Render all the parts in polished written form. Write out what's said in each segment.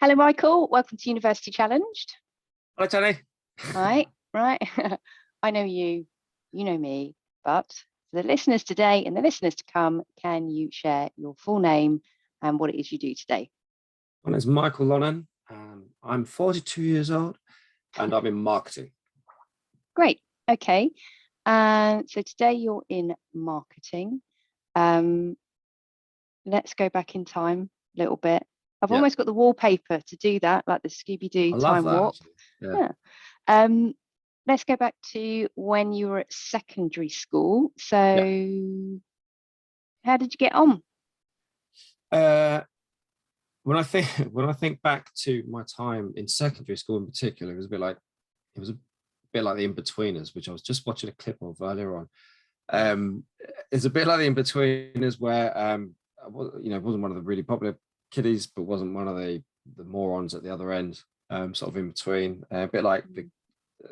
Hello, Michael. Welcome to University Challenged. Hello, Tony. Right. I know you, you know me, but for the listeners today and the listeners to come, can you share your full name and what it is you do today? My name is Michael Lonnon. I'm 42 years old and I'm in marketing. Great. Okay. So today you're in marketing. Let's go back in time a little bit. I've almost got the wallpaper to do that, like the Scooby-Doo time warp. Yeah. Let's go back to when you were at secondary school. So how did you get on? When I think back to my time in secondary school in particular, it was a bit like the In-Betweeners, which I was just watching a clip of earlier on. It's a bit like the In-Betweeners where wasn't one of the really popular kiddies, but wasn't one of the morons at the other end, sort of in between. A bit like the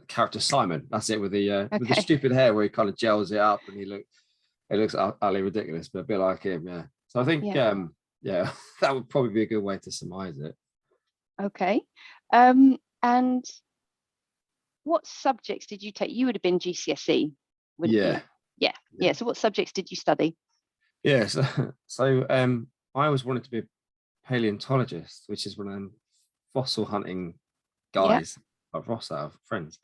character Simon. That's it, with the stupid hair where he kind of gels it up and it looks utterly ridiculous, but a bit like him. Yeah. So I think that would probably be a good way to surmise it. Okay. And what subjects did you take? You would have been GCSE, wouldn't you? Yeah. So what subjects did you study? Yeah. So I always wanted to be a paleontologist, which is one of them fossil hunting guys like Ross out of Friends.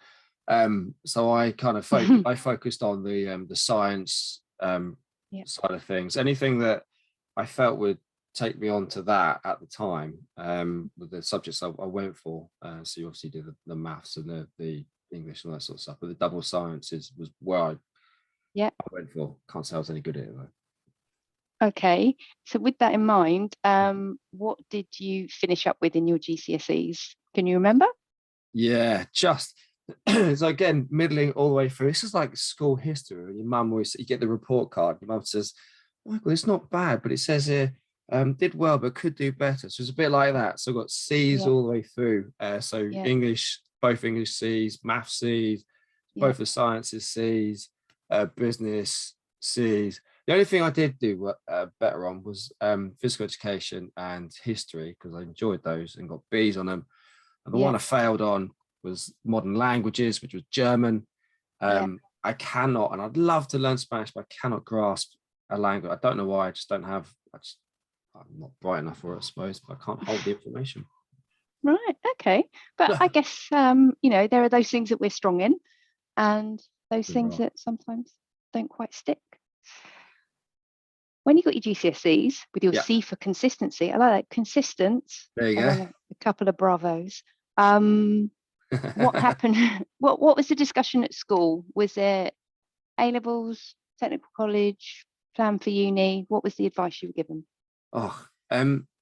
So I kind of focused on the science side of things. Anything that I felt would take me on to that at the time, with the subjects I went for. So you obviously do the maths and the English and that sort of stuff, but the double sciences was where I went for. Can't say I was any good at it though. Okay, so with that in mind, what did you finish up with in your GCSEs? Can you remember? Yeah, just so again, middling all the way through. This is like school history. Your mum always, you get the report card. Your mum says, "Michael, it's not bad, but it says here did well, but could do better." So it's a bit like that. So I got C's all the way through. English, both English C's, math C's, both the sciences C's, business C's. The only thing I did do better on was physical education and history, because I enjoyed those and got B's on them. And the one I failed on was modern languages, which was German. I cannot, and I'd love to learn Spanish, but I cannot grasp a language. I don't know why. I just don't have. I'm not bright enough for it, I suppose, but I can't hold the information. Right. Okay. But I guess there are those things that we're strong in, and those things that sometimes don't quite stick. When you got your GCSEs with your C for consistency, I like that, consistent. There you go. A couple of bravos. What happened? What was the discussion at school? Was there A levels, technical college, plan for uni? What was the advice you were given?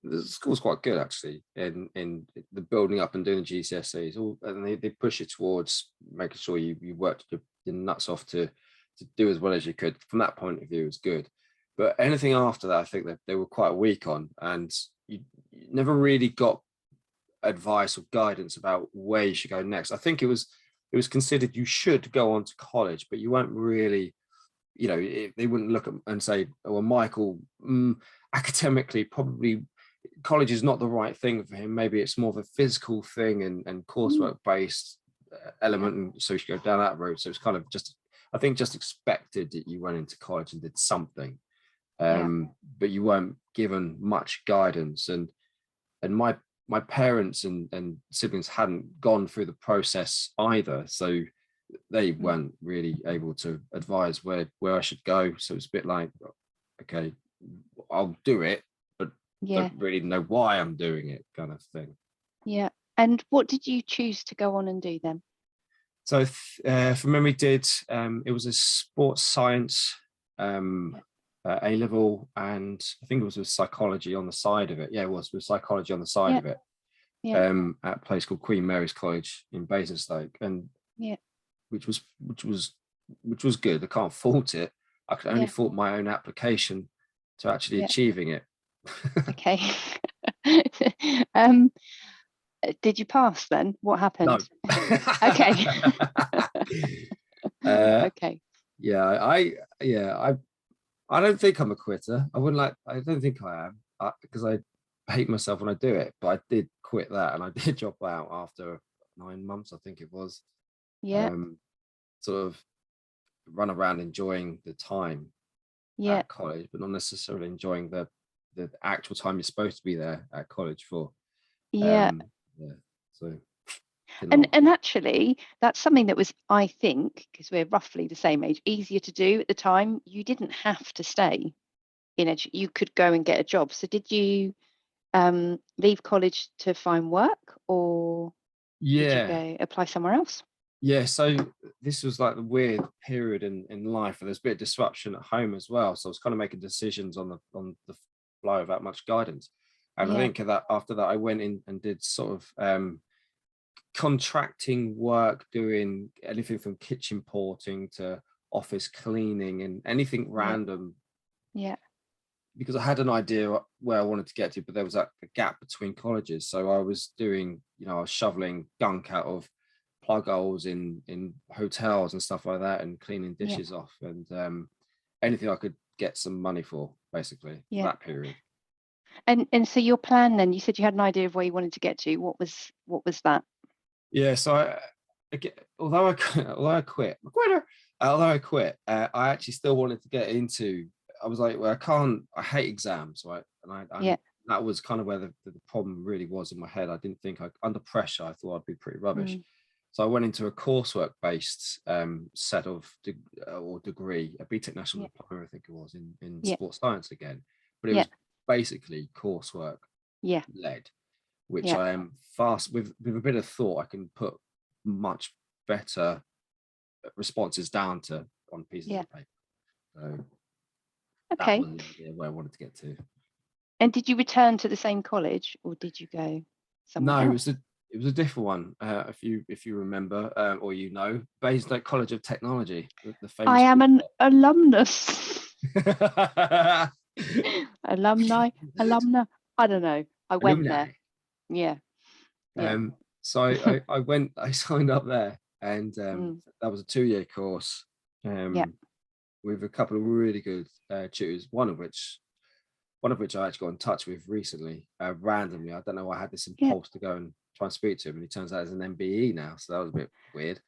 The school's quite good actually in the building up and doing the GCSEs. And they push you towards making sure you worked your nuts off to do as well as you could. From that point of view, it was good. But anything after that, I think that they were quite weak on, and you never really got advice or guidance about where you should go next. I think it was considered you should go on to college, but you weren't really, they wouldn't look at and say, "Oh, well, Michael, academically, probably college is not the right thing for him. Maybe it's more of a physical thing and coursework based element, and so you should go down that route." So it's kind of just expected that you went into college and did something. But you weren't given much guidance, and my parents and siblings hadn't gone through the process either, so they weren't really able to advise where I should go. So it's a bit like, okay, I'll do it, but don't really know why I'm doing it, kind of thing. Yeah. And what did you choose to go on and do then? So from memory, it was a sports science A level, and I think it was with psychology on the side of it. Yeah, it was with psychology on the side of it. At a place called Queen Mary's College in Basingstoke, and which was good. I can't fault it. I could only fault my own application to actually achieving it. Okay. Did you pass then? What happened? No. Okay. Okay. I don't think I'm a quitter. I don't think I am, because hate myself when I do it, but I did quit that, and I did drop out after 9 months, I think it was. Yeah. Sort of run around enjoying the time Yeah. at college, but not necessarily enjoying the actual time you're supposed to be there at college for. Yeah. Yeah. So and actually that's something that was, I think, because we're roughly the same age, easier to do at the time. You didn't have to stay in you could go and get a job. So did you leave college to find work, or did you go apply somewhere else? Yeah, so this was like the weird period in life, and there's a bit of disruption at home as well. So I was kind of making decisions on the fly without much guidance. And I think that after that, I went in and did sort of contracting work, doing anything from kitchen porting to office cleaning and anything random. Yeah. Because I had an idea where I wanted to get to, but there was a gap between colleges. So I was doing, I was shoveling gunk out of plug holes in hotels and stuff like that, and cleaning dishes off, and anything I could get some money for, basically, for that period. And so your plan then, you said you had an idea of where you wanted to get to. What was that? Yeah, so although I quit, I actually still wanted to get into. I was like, well, I hate exams, right? And that was kind of where the problem really was in my head. I didn't think under pressure, I thought I'd be pretty rubbish. So I went into a coursework based set of degree, a BTEC National Diploma, I think it was, in sports science again, but it was basically coursework led, which I am fast with a bit of thought. I can put much better responses down on pieces of paper. So that was the idea where I wanted to get to. And did you return to the same college, or did you go somewhere else? It was a different one. If you remember, or Basingstoke College of Technology, the famous. I am an alumnus. Alumna. I don't know. I went there. Yeah. So I went. I signed up there, and that was a 2-year course. With a couple of really good tutors. One of which I actually got in touch with recently, randomly. I don't know why I had this impulse to go and try and speak to him, and he turns out he's an MBE now, so that was a bit weird.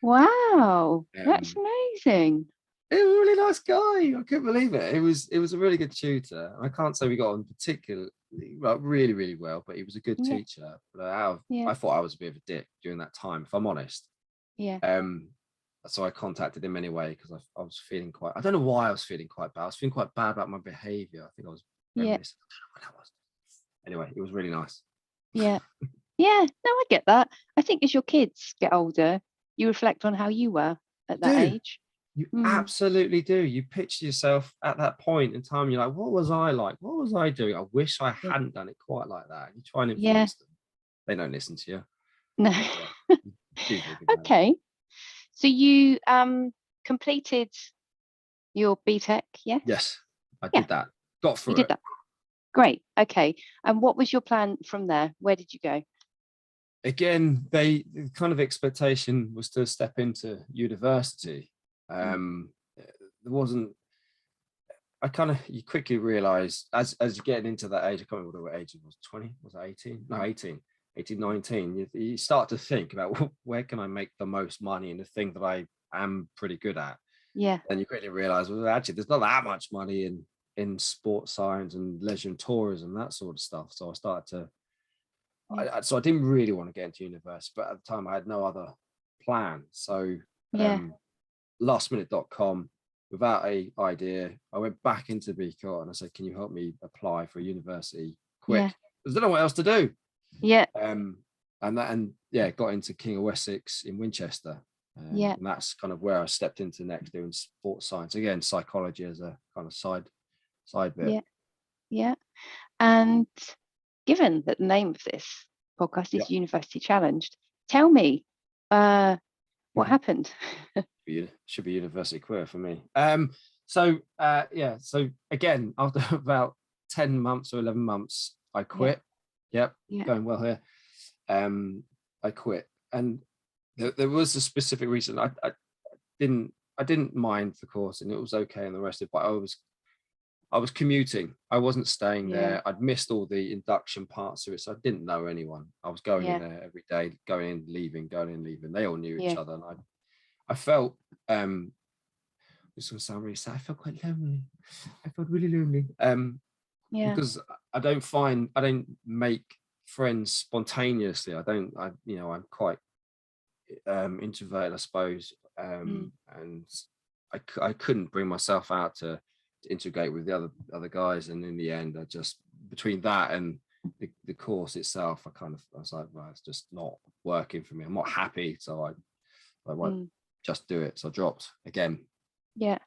Wow, that's amazing. He was a really nice guy. I couldn't believe it. It was a really good tutor. I can't say we got on particularly really, really well, but he was a good teacher. But I thought I was a bit of a dick during that time, if I'm honest. So I contacted him anyway, because I was feeling I don't know why I was feeling quite bad. I was feeling quite bad about my behavior. I think I was reminiscent. I don't know what that was. Anyway, it was really nice. Yeah. No, I get that. I think as your kids get older, you reflect on how you were at that age. You absolutely do. You picture yourself at that point in time. You're like, what was I like? What was I doing? I wish I hadn't done it quite like that. You try and influence them. They don't listen to you. No. Okay. So you completed your BTEC, yes? Yes, I did that. Got through it. You did that. Great. Okay. And what was your plan from there? Where did you go? Again, the kind of expectation was to step into university. There wasn't. You quickly realize as you're getting into that age, I can't remember what age it was, 20, was it 18? No, 18, 19. You start to think about where can I make the most money in the thing that I am pretty good at. Yeah. And you quickly realize, well, actually, there's not that much money in sports science and leisure and tourism, that sort of stuff. So I started to. So I didn't really want to get into university, but at the time I had no other plan. So lastminute.com, without an idea, I went back into BCOT and I said, can you help me apply for a university quick? Because I don't know what else to do. Got into King of Wessex in Winchester. And that's kind of where I stepped into next, doing sports science. Again, psychology as a kind of side bit. And given that the name of this podcast is University Challenged, tell me what happened. Should be university queer for me. So again, after about 10 months or 11 months, I quit. Going well here. I quit, and there was a specific reason. I didn't mind the course, and it was okay and the rest of it, but I was commuting. I wasn't staying there. I'd missed all the induction parts of it, so I didn't know anyone. I was going in there every day, going in, leaving, going in, leaving. They all knew each other, and I felt this will sound really sad. I felt quite lonely. I felt really lonely. Because I don't make friends spontaneously. I'm quite introverted, I suppose, and I couldn't bring myself out to integrate with the other guys, and in the end, I just, between that and the course itself, I was like, well, it's just not working for me. I'm not happy, so I won't just do it. So I dropped again. Yeah.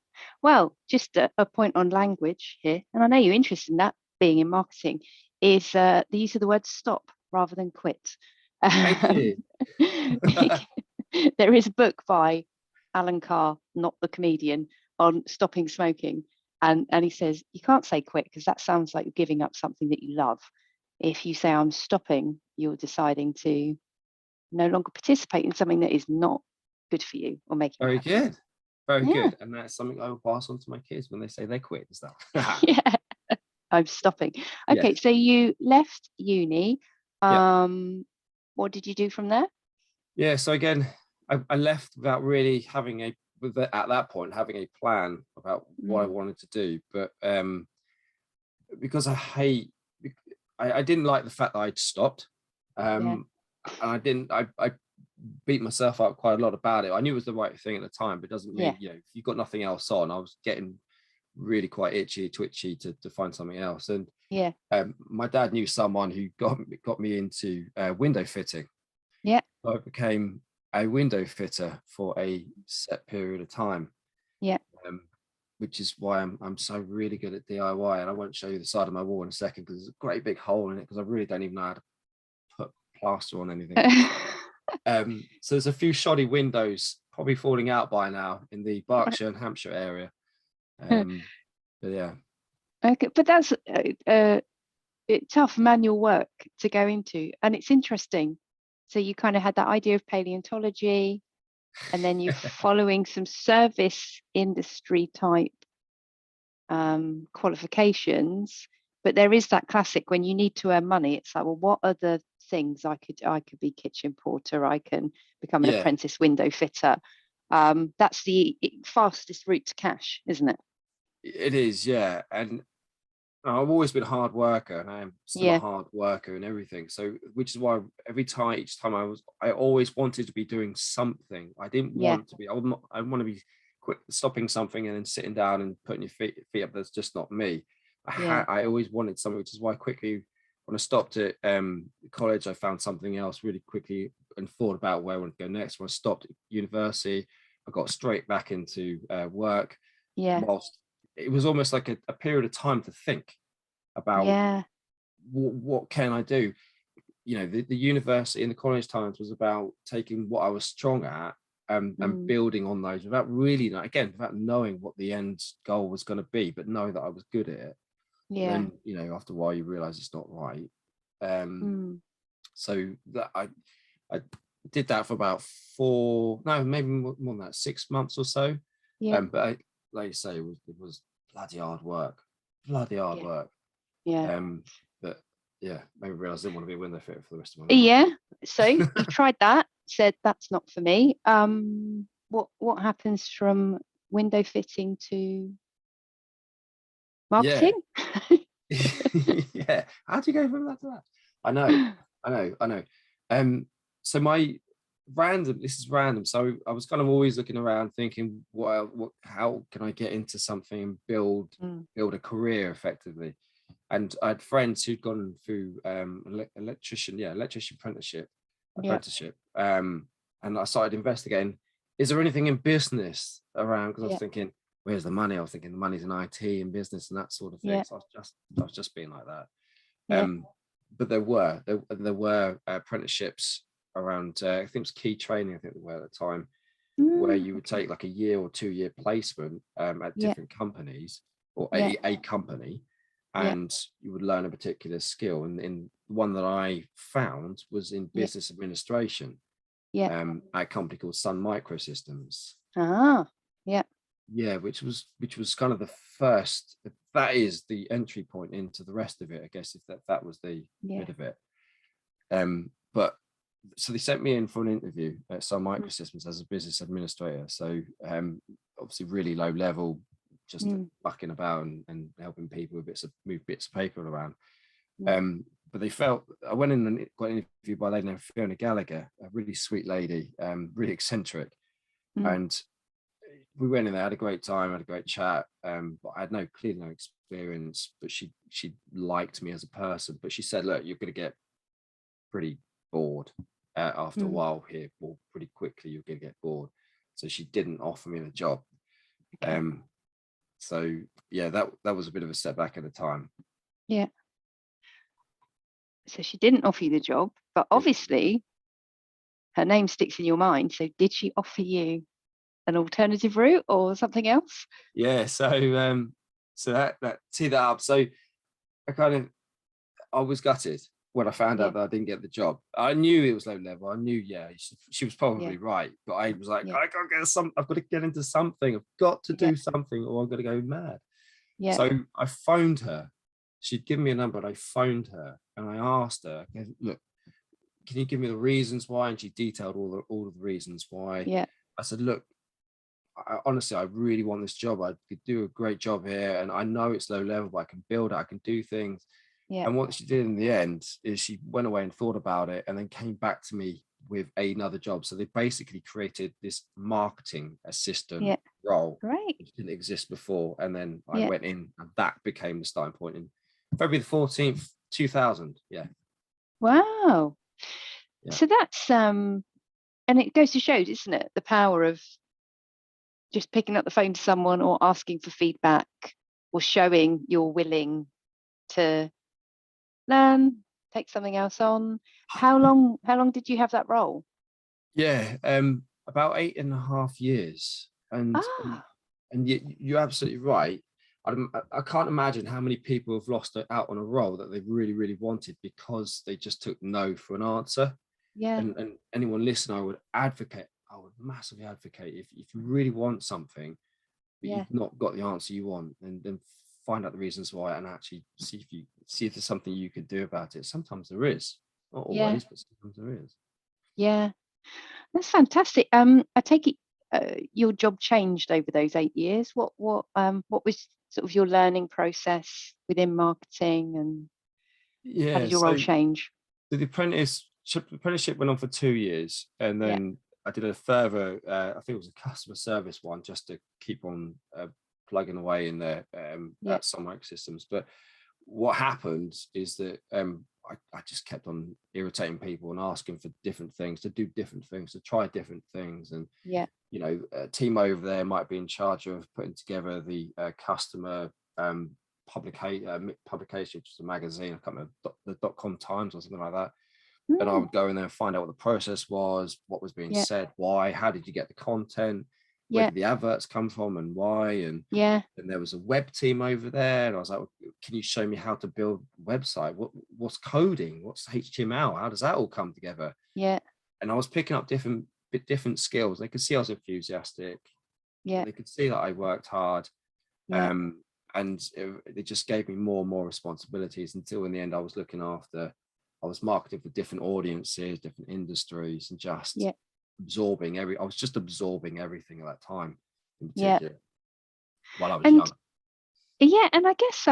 Well, just a point on language here, and I know you're interested in that, being in marketing, is the use of the word stop rather than quit. Thank you. There is a book by Alan Carr, not the comedian, on stopping smoking. And he says, you can't say quit because that sounds like you're giving up something that you love. If you say I'm stopping, you're deciding to no longer participate in something that is not good for you or making Very you happy. good. Very good. And that's something I will pass on to my kids when they say they quit and stuff. Yeah, I'm stopping. Okay, so you left uni. What did you do from there? Yeah, so again, I left without really having at that point having a plan about what I wanted to do, but because I didn't like the fact that I'd stopped, and I beat myself up quite a lot about it. I knew it was the right thing at the time, but it doesn't mean, if you've got nothing else on. I was getting really quite itchy, twitchy to find something else. And my dad knew someone who got me into window fitting. Yeah. So I became a window fitter for a set period of time. Yeah. Which is why I'm so really good at DIY. And I won't show you the side of my wall in a second because there's a great big hole in it, because I really don't even know how to put plaster on anything. So there's a few shoddy windows probably falling out by now in the Berkshire and Hampshire area. But yeah. Okay, but that's tough manual work to go into, and it's interesting. So you kind of had that idea of paleontology, and then you're following some service industry type qualifications. But there is that classic, when you need to earn money, it's like, well, what are the things I could be kitchen porter, I can become an apprentice window fitter. That's the fastest route to cash, isn't it? It is, yeah. And I've always been a hard worker, and I am still a hard worker and everything. So, which is why each time I always wanted to be doing something. I didn't want to be. I want to be quick stopping something and then sitting down and putting your feet up. That's just not me. I always wanted something, which is why quickly when I stopped at college, I found something else really quickly and thought about where I wanted to go next. When I stopped at university, I got straight back into work. Whilst it was almost like a period of time to think about what can I do. The university and the college times was about taking what I was strong at and building on those without knowing what the end goal was going to be, but knowing that I was good at it. Then after a while you realize it's not right. So that I did that for about maybe more than that, 6 months or so. But like you say, it was bloody hard work. But maybe realized I didn't want to be a window fitter for the rest of my life. So you tried that, said that's not for me. What happens from window fitting to marketing? How do you go from that to that? I know. So this is random. So I was kind of always looking around thinking, how can I get into something and build a career effectively? And I had friends who'd gone through electrician apprenticeship. And I started investigating, is there anything in business around? Because I was thinking, where's the money? I was thinking the money's in IT and business and that sort of thing. So I was just being like that. But there were apprenticeships around, I think it was Key Training, I think they were at the time, where you would take like a year or 2 year placement at different companies or a company, and you would learn a particular skill. And in the one that I found was in business administration at a company called Sun Microsystems. Yeah, which was kind of the first. That is the entry point into the rest of it, I guess. If that was the bit of it. But so they sent me in for an interview at Sun Microsystems as a business administrator. So obviously really low level, just bucking about and helping people with move bits of paper around. But they felt I went in and got interviewed by a lady named Fiona Gallagher, a really sweet lady, really eccentric, and we went in there, had a great time, had a great chat. But I had clearly no experience. But she liked me as a person. But she said, "Look, you're going to get pretty bored after a while here, or pretty quickly you're going to get bored." So she didn't offer me the job. Okay. So yeah, that was a bit of a setback at the time. Yeah. So she didn't offer you the job, but obviously her name sticks in your mind. So did she offer you an alternative route or something else? Yeah. So that tee that up. So I was gutted when I found out that I didn't get the job. I knew it was low level. I knew, she was probably right. But I was like, I gotta get I've got to get into something. I've got to do something, or I'm gonna go mad. Yeah. So I phoned her. She'd given me a number, and I phoned her and I asked her, "Look, can you give me the reasons why?" And she detailed all of the reasons why. Yeah. I said, "Look, honestly, I really want this job. I could do a great job here, and I know it's low level, but I can build it. I can do things." Yeah. And what she did in the end is she went away and thought about it, and then came back to me with another job. So they basically created this marketing assistant role, which didn't exist before. And then I went in, and that became the starting point in February the 14th, 2000. Yeah. Wow. Yeah. So that's and it goes to show, isn't it, the power of just picking up the phone to someone or asking for feedback or showing you're willing to learn, take something else on. How long did you have that role? Yeah, about 8.5 years. And you're absolutely right. I can't imagine how many people have lost out on a role that they really, really wanted because they just took no for an answer. Yeah. And anyone listening, I would massively advocate, if you really want something, but you've not got the answer you want, then find out the reasons why, and actually see if there's something you could do about it. Sometimes there is, not always, but sometimes there is. Yeah, that's fantastic. I take it your job changed over those 8 years. What was sort of your learning process within marketing, and how did your role change? The apprenticeship went on for 2 years, and then I did a further, I think it was a customer service one, just to keep on plugging away in there at Sun Microsystems. But what happened is that I just kept on irritating people and asking for different things, to do different things, to try different things. And a team over there might be in charge of putting together the customer publication, which is a magazine, I can't remember, the .com Times or something like that. And I would go in there and find out what the process was, what was being said, why, how did you get the content, where did the adverts come from, and why. And there was a web team over there, and I was like, well, can you show me how to build a website? What's coding? What's HTML? How does that all come together? Yeah. And I was picking up different skills. They could see I was enthusiastic. Yeah. They could see that I worked hard. Yeah. And it just gave me more and more responsibilities, until in the end I was marketing for different audiences, different industries, and just absorbing everything at that time in particular, while I was young. Yeah, and I guess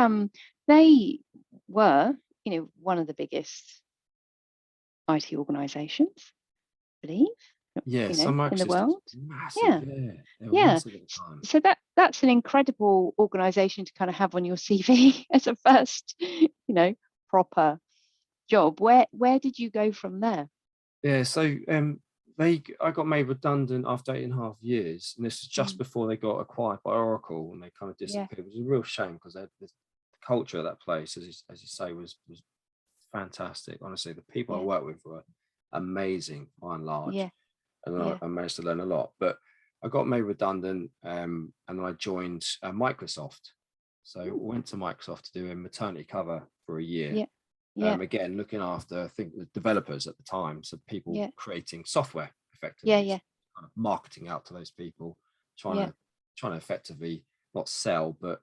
they were, one of the biggest IT organizations, I believe. Yeah, in the world. Massive, massive at the time. So that's an incredible organization to kind of have on your CV as a first, proper job. Where did you go from there? Yeah, so I got made redundant after 8.5 years, and this was just before they got acquired by Oracle, and they kind of disappeared. It was a real shame, because the culture of that place, as you say, was fantastic. Honestly, the people I worked with were amazing by and large, and I managed to learn a lot. But I got made redundant, and then I joined Microsoft. So I went to Microsoft to do a maternity cover for a year. Again, looking after, I think, the developers at the time, so people creating software effectively, kind of marketing out to those people, trying to trying to effectively not sell, but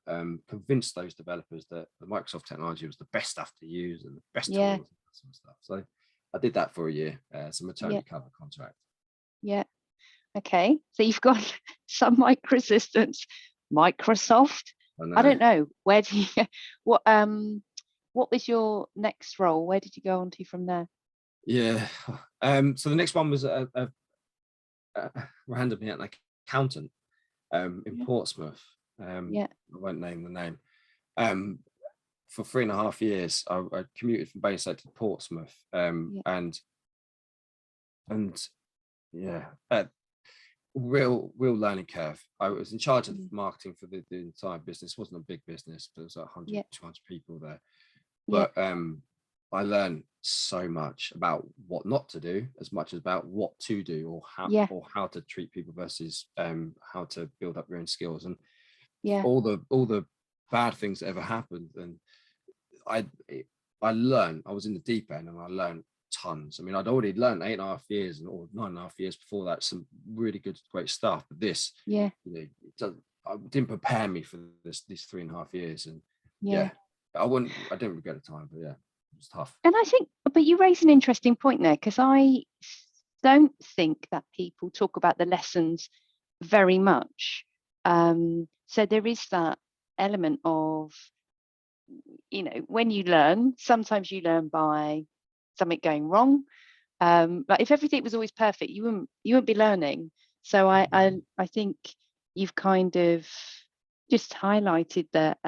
convince those developers that the Microsoft technology was the best stuff to use and the best tools and that sort of stuff. So I did that for a year, some maternity cover contract. Yeah. Okay. So you've got some microsystems, Microsoft. I don't know. Where do you what was your next role? Where did you go on to from there? Yeah. So the next one was randomly an accountant in Portsmouth. I won't name the name. For 3.5 years, I commuted from Bayside to Portsmouth, and real learning curve. I was in charge of marketing for the entire business. It wasn't a big business, but it was like 100, 200 people there. But I learned so much about what not to do, as much as about what to do, or how to treat people versus how to build up your own skills, and all the bad things that ever happened. And I learned. I was in the deep end, and I learned tons. I mean, I'd already learned 8.5 years or 9.5 years before that, some really great stuff. But this, it didn't prepare me for these 3.5 years. And I didn't regret the time, but it was tough. And I think, but you raise an interesting point there, because I don't think that people talk about the lessons very much. So there is that element of, when you learn, sometimes you learn by something going wrong. Like if everything was always perfect, you wouldn't be learning. So I think you've kind of just highlighted that.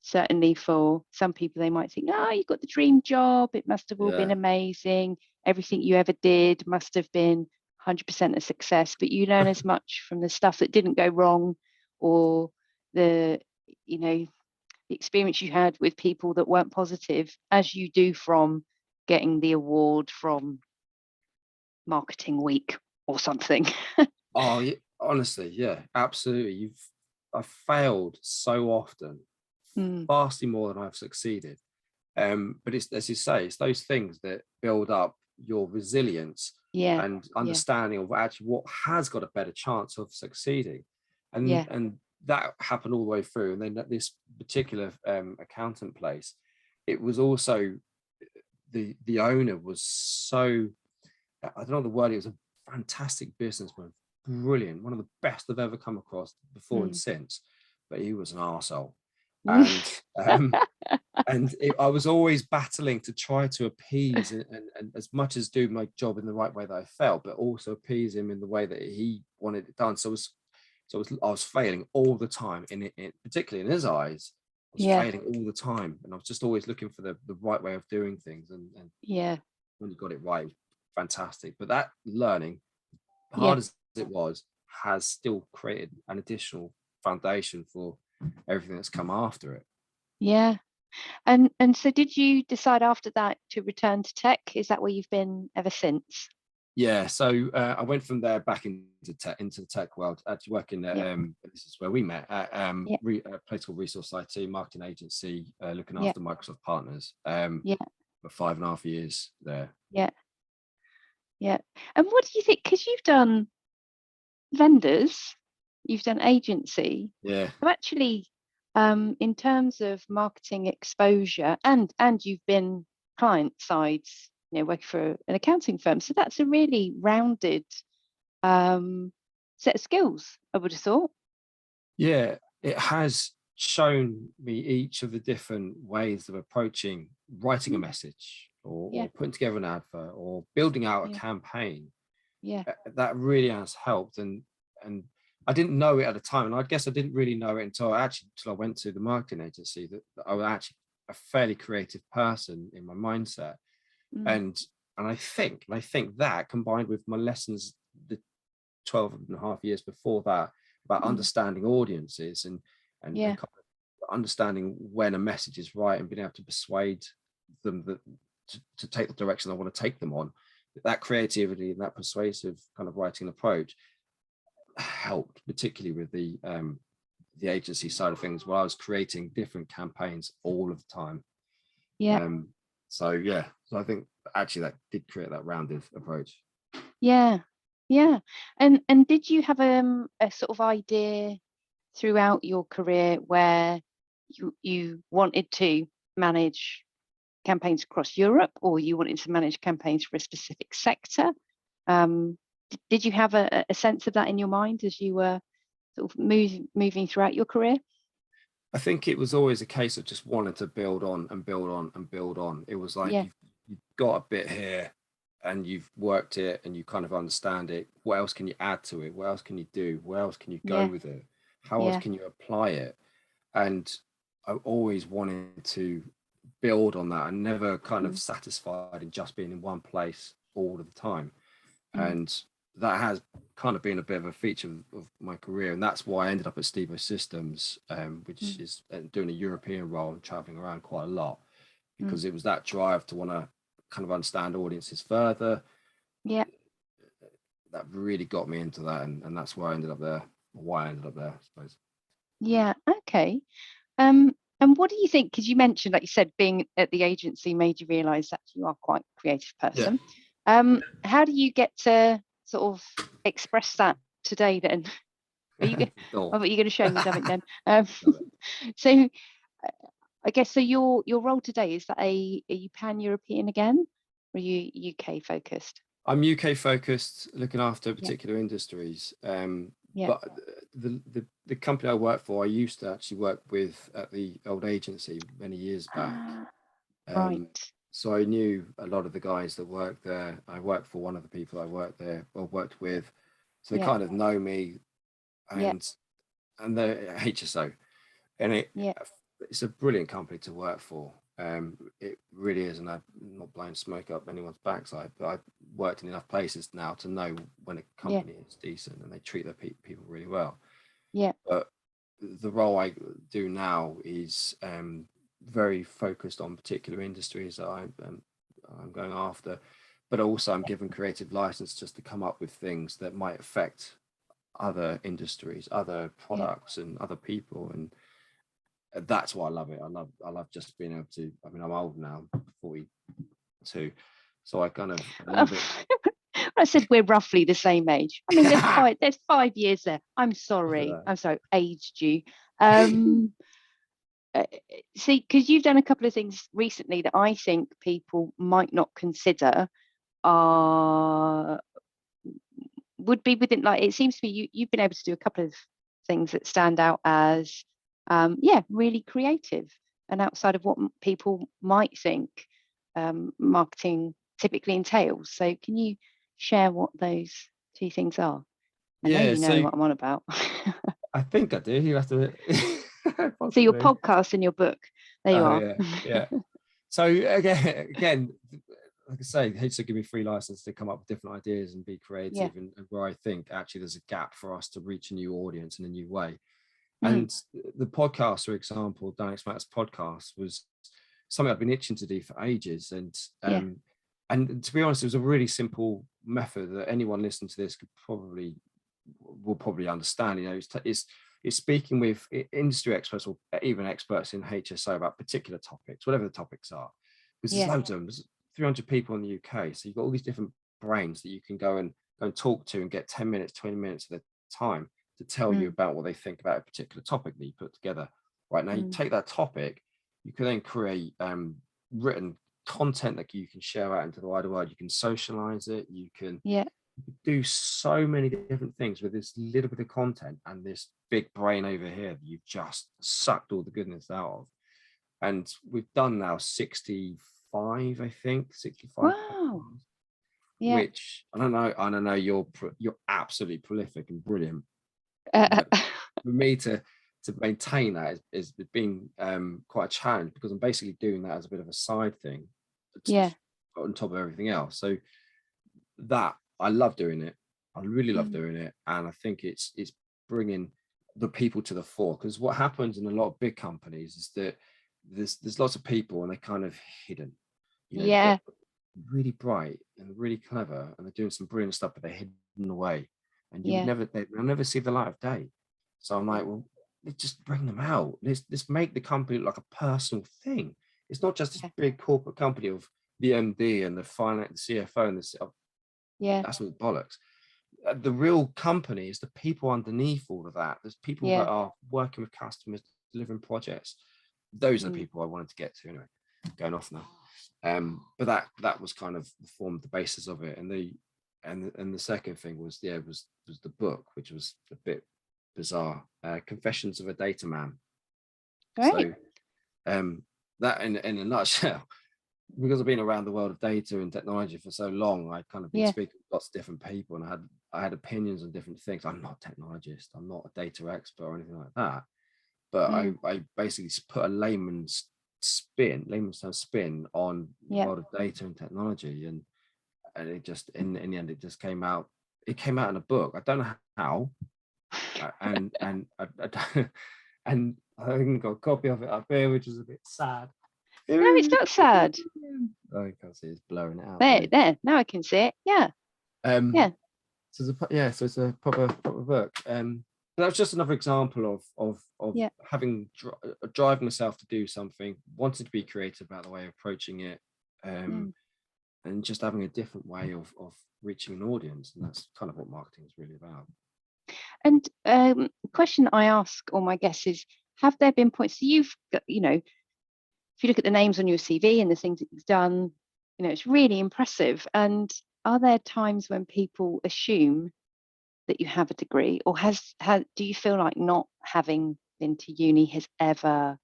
Certainly for some people, they might think, you got the dream job, it must have all been amazing, everything you ever did must have been 100% a success, but you learn as much from the stuff that didn't go wrong, or the experience you had with people that weren't positive, as you do from getting the award from Marketing Week or something. Honestly, absolutely. I've failed so often, vastly more than I've succeeded. But it's, as you say, it's those things that build up your resilience and understanding of actually what has got a better chance of succeeding. And that happened all the way through. And then at this particular accountant place, it was also the owner was so, I don't know the word, it was a fantastic businessman, brilliant, one of the best I've ever come across before and since, but he was an arsehole. And I was always battling to try to appease and as much as do my job in the right way that I felt, but also appease him in the way that he wanted it done. So I was failing all the time, particularly in his eyes. I was failing all the time, and I was just always looking for the right way of doing things. And when you got it right, it was fantastic. But that learning, hard as it was, has still created an additional foundation for everything that's come after it. And so did you decide after that to return to tech? Is that where you've been ever since? So I went from there back into the tech world, actually working at this is where we met at a place called Resource IT, marketing agency, looking after Microsoft partners for 5.5 years there. And what do you think, because you've done vendors, you've done agency, so actually in terms of marketing exposure, and you've been client sides, working for an accounting firm, so that's a really rounded set of skills, I would have thought. It has shown me each of the different ways of approaching writing a message or putting together an advert or building out a campaign. That really has helped, and I didn't know it at the time, and I guess I didn't really know it until I went to the marketing agency, that I was actually a fairly creative person in my mindset. And I think that, combined with my lessons the 12.5 years before that about understanding audiences and kind of understanding when a message is right and being able to persuade them that to take the direction I want to take them on, that creativity and that persuasive kind of writing approach helped, particularly with the agency side of things, where I was creating different campaigns all of the time. So I think actually that did create that rounded approach. Yeah. And did you have a sort of idea throughout your career where you wanted to manage campaigns across Europe, or you wanted to manage campaigns for a specific sector? Did you have a sense of that in your mind as you were sort of moving throughout your career? I think it was always a case of just wanting to build on and build on and build on. It was like you've got a bit here and you've worked it and you kind of understand it. What else can you add to it? What else can you do? Where else can you go with it? How else can you apply it? And I always wanted to build on that and never kind of satisfied in just being in one place all of the time. And that has kind of been a bit of a feature of my career, and that's why I ended up at Stevo Systems, which is doing a European role and traveling around quite a lot, because it was that drive to want to kind of understand audiences further. Yeah, that really got me into that, and that's why I ended up there, I suppose. Yeah, okay. And what do you think, because you mentioned, like you said, being at the agency made you realize that you are quite a creative person. How do you get to sort of express that today then? Are you you're going to show me something then? So I guess, so your role today, is that are you pan-European again, or are you UK focused? I'm UK focused, looking after particular industries. But the company I work for, I used to actually work with at the old agency many years back. Right. So I knew a lot of the guys that worked there. I worked for one of the people I worked there or worked with. So they kind of know me, and the HSO. And it's a brilliant company to work for. It really is, and I'm not blowing smoke up anyone's backside, but I've worked in enough places now to know when a company is decent and they treat their people really well. But the role I do now is very focused on particular industries that I'm going after, but also I'm given creative license just to come up with things that might affect other industries, other products, and other people. And that's why I love it. I love just being able to, I mean, I'm old now, 42, so I kind of love it. I said we're roughly the same age. I mean, there's 5 years there. I'm sorry, aged you. See, because you've done a couple of things recently that I think people might not consider would be within, like, it seems to me you've been able to do a couple of things that stand out as really creative and outside of what people might think marketing typically entails. So can you share what those two things are? I know you know what I'm on about. I think I do. You have to. So your podcast and your book. There you are. Yeah. So again, like I say, HSO give me free license to come up with different ideas and be creative, and where I think actually there's a gap for us to reach a new audience in a new way. And the podcast, for example, Dynamics Matters podcast, was something I've been itching to do for ages. And to be honest, it was a really simple method that anyone listening to this will probably understand. You know, it's speaking with industry experts or even experts in HSO about particular topics, whatever the topics are, because there's loads of them. There's 300 people in the UK, so you've got all these different brains that you can go and talk to and get 10 minutes, 20 minutes of their time to tell you about what they think about a particular topic that you put together. Right now, you take that topic, you can then create written content that you can share out into the wider world. You can socialize it. You can do so many different things with this little bit of content and this big brain over here that you've just sucked all the goodness out of. And we've done now 65, I think, 65. Wow. Which I don't know. You're absolutely prolific and brilliant. But for me to maintain that is been quite a challenge, because I'm basically doing that as a bit of a side thing, on top of everything else. So that I love doing it. I really love doing it, and I think it's bringing the people to the fore. Because what happens in a lot of big companies is that there's lots of people and they're kind of hidden. They're really bright and really clever, and they're doing some brilliant stuff, but they're hidden away, and they'll never see the light of day. So I'm like, well, let's just bring them out. Let's make the company look like a personal thing. It's not just this big corporate company of the MD and the finance, the CFO, and that's all bollocks. the real company is the people underneath all of that. There's people that are working with customers, delivering projects. Those are the people I wanted to get to. Anyway, going off now. But that was kind of formed the basis of it. And the second thing was the book, which was a bit bizarre. Confessions of a Data Man. Right. So that in a nutshell, because I've been around the world of data and technology for so long, I kind of been speaking to lots of different people, and I had opinions on different things. I'm not a technologist, I'm not a data expert or anything like that, but I basically put a layman's term spin on the world of data and technology, and it just in the end it just came out. It came out in a book. I don't know how, and and I think got a copy of it up here, which is a bit sad. No, it's not sad. Oh, you can't see it's blurring it out. There. Now I can see it. Yeah. So it's a proper book. That was just another example of having driving myself to do something, wanting to be creative about the way of approaching it, and just having a different way of reaching an audience. And that's kind of what marketing is really about. And the question I ask all my guests is, have there been points, so you've got, if you look at the names on your CV and the things that you've done, it's really impressive. And are there times when people assume that you have a degree, or do you feel like not having been to uni has ever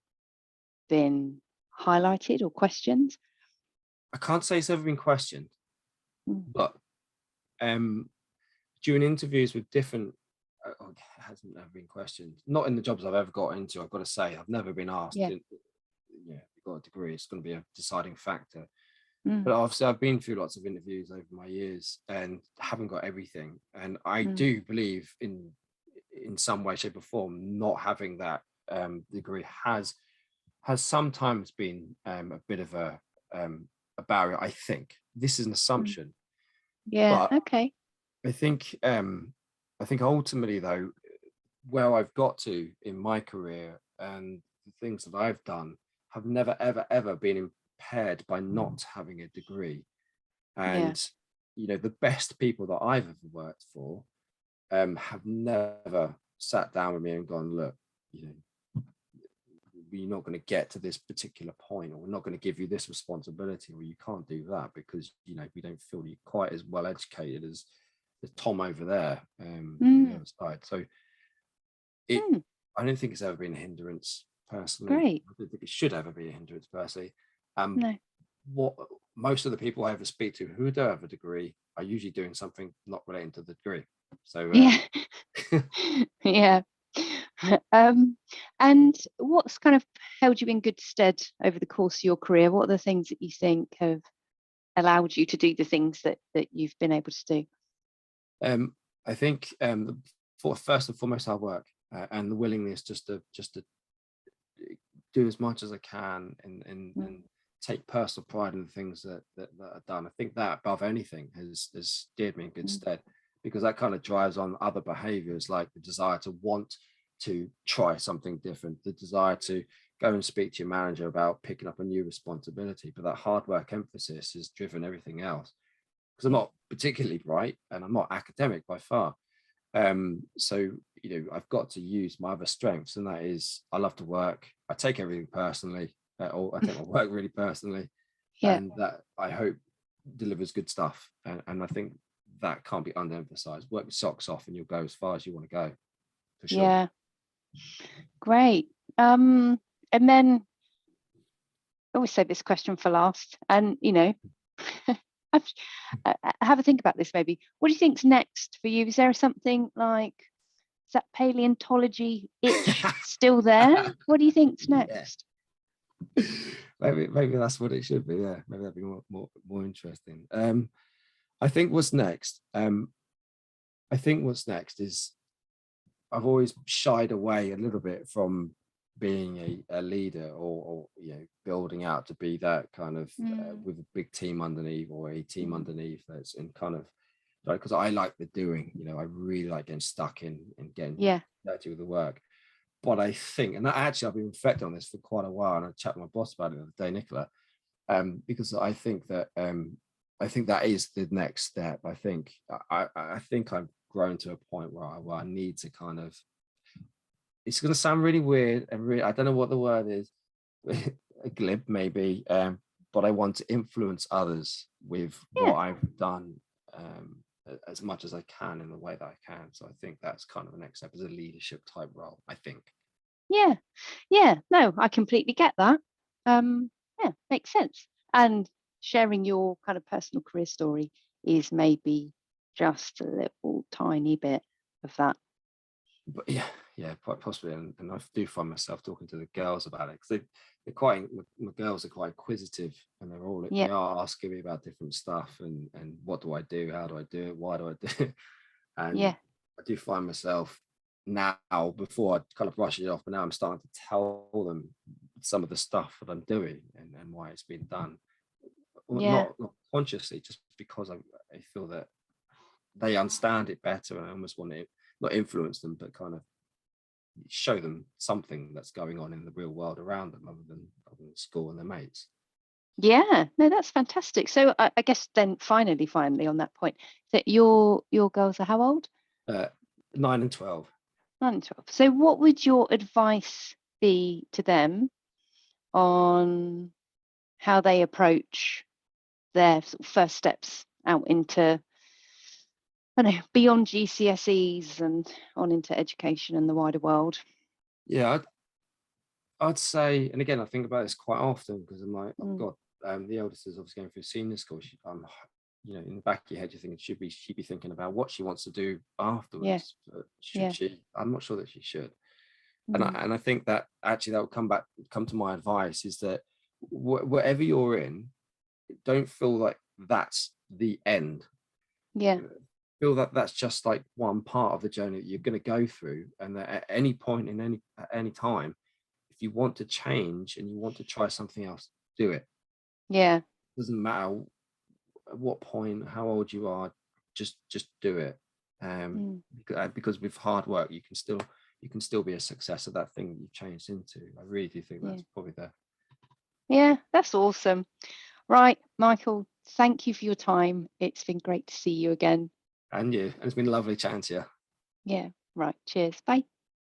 been highlighted or questioned? I can't say it's ever been questioned, but during interviews with different, it hasn't ever been questioned. Not in the jobs I've ever got into, I've got to say. I've never been asked, you've got a degree, it's going to be a deciding factor. But obviously I've been through lots of interviews over my years and haven't got everything. And I do believe in some way, shape or form, not having that degree has sometimes been a bit of a barrier. I think this is an assumption. But okay. I think ultimately though, where I've got to in my career and the things that I've done have never ever been impaired by not having a degree. And the best people that I've ever worked for have never sat down with me and gone, look, we're not going to get to this particular point, or we're not going to give you this responsibility, or you can't do that because we don't feel you're quite as well educated as Tom over there on the other side. So I don't think it's ever been a hindrance personally. Great. I don't think it should ever be a hindrance personally. No. What most of the people I ever speak to who don't have a degree are usually doing something not relating to the degree. So and what's kind of held you in good stead over the course of your career? What are the things that you think have allowed you to do the things that you've been able to do? I think first and foremost, hard work and the willingness just to do as much as I can and take personal pride in the things that are done. I think that above anything has steered me in good stead, because that kind of drives on other behaviors, like the desire to want to try something different, the desire to go and speak to your manager about picking up a new responsibility. But that hard work emphasis has driven everything else, because I'm not particularly bright and I'm not academic by far. So I've got to use my other strengths, and that is I love to work. I take everything personally, or I take my work really personally, and that I hope delivers good stuff. And I think that can't be underemphasized. Work your socks off and you'll go as far as you want to go, for sure. Yeah, great. And then I always say this question for last, and have a think about this maybe. What do you think's next for you? Is there something like, is that paleontology itch still there? What do you think's next? Maybe that's what it should be. Yeah, maybe that'd be more interesting. I think what's next is I've always shied away a little bit from being a leader or building out to be that kind of with a big team underneath, or a team underneath that's in kind of like, because I like the doing, I really like getting stuck in and getting dirty with the work. But I think, and actually I've been reflecting on this for quite a while, and I chatted with my boss about it the other day, Nicola, because I think that is the next step. I think I've grown to a point where I need to kind of, it's going to sound really weird and really, I don't know what the word is, glib maybe, but I want to influence others with what I've done, as much as I can in the way that I can. So I think that's kind of the next step, is a leadership type role, I think. Yeah, no, I completely get that. Yeah, makes sense. And sharing your kind of personal career story is maybe just a little tiny bit of that. But yeah, quite possibly. And I do find myself talking to the girls about it, because they're quite, my girls are quite inquisitive, and they are asking me about different stuff, and what do I do, how do I do it, why do I do it? And I do find myself now, before I kind of brush it off, but now I'm starting to tell them some of the stuff that I'm doing and why it's been done. Not consciously, just because I feel that they understand it better, and I almost want to not influence them, but kind of show them something that's going on in the real world around them, other than school and their mates. Yeah, no, that's fantastic. So I guess then finally on that point, that your girls are how old? 9 and 12. 9 and 12. So what would your advice be to them on how they approach their sort of first steps out into, I don't know, beyond GCSEs and on into education and the wider world? Yeah, I'd say, and again, I think about this quite often, because I'm like, I've got the eldest is obviously going through senior school. In the back of your head, you're thinking, she'd be thinking about what she wants to do afterwards. But should she? I'm not sure that she should. And I think that actually that will come to my advice, is that whatever you're in, don't feel like that's the end. Feel that that's just like one part of the journey that you're going to go through, and that at any point at any time, if you want to change and you want to try something else, do it. Doesn't matter at what point, how old you are, just do it. Because with hard work, you can still be a success at that thing that you've changed into. I really do think that's probably there. Yeah, that's awesome. Right, Michael, thank you for your time. It's been great to see you again. And you. And it's been lovely chatting to you. Yeah, right. Cheers. Bye.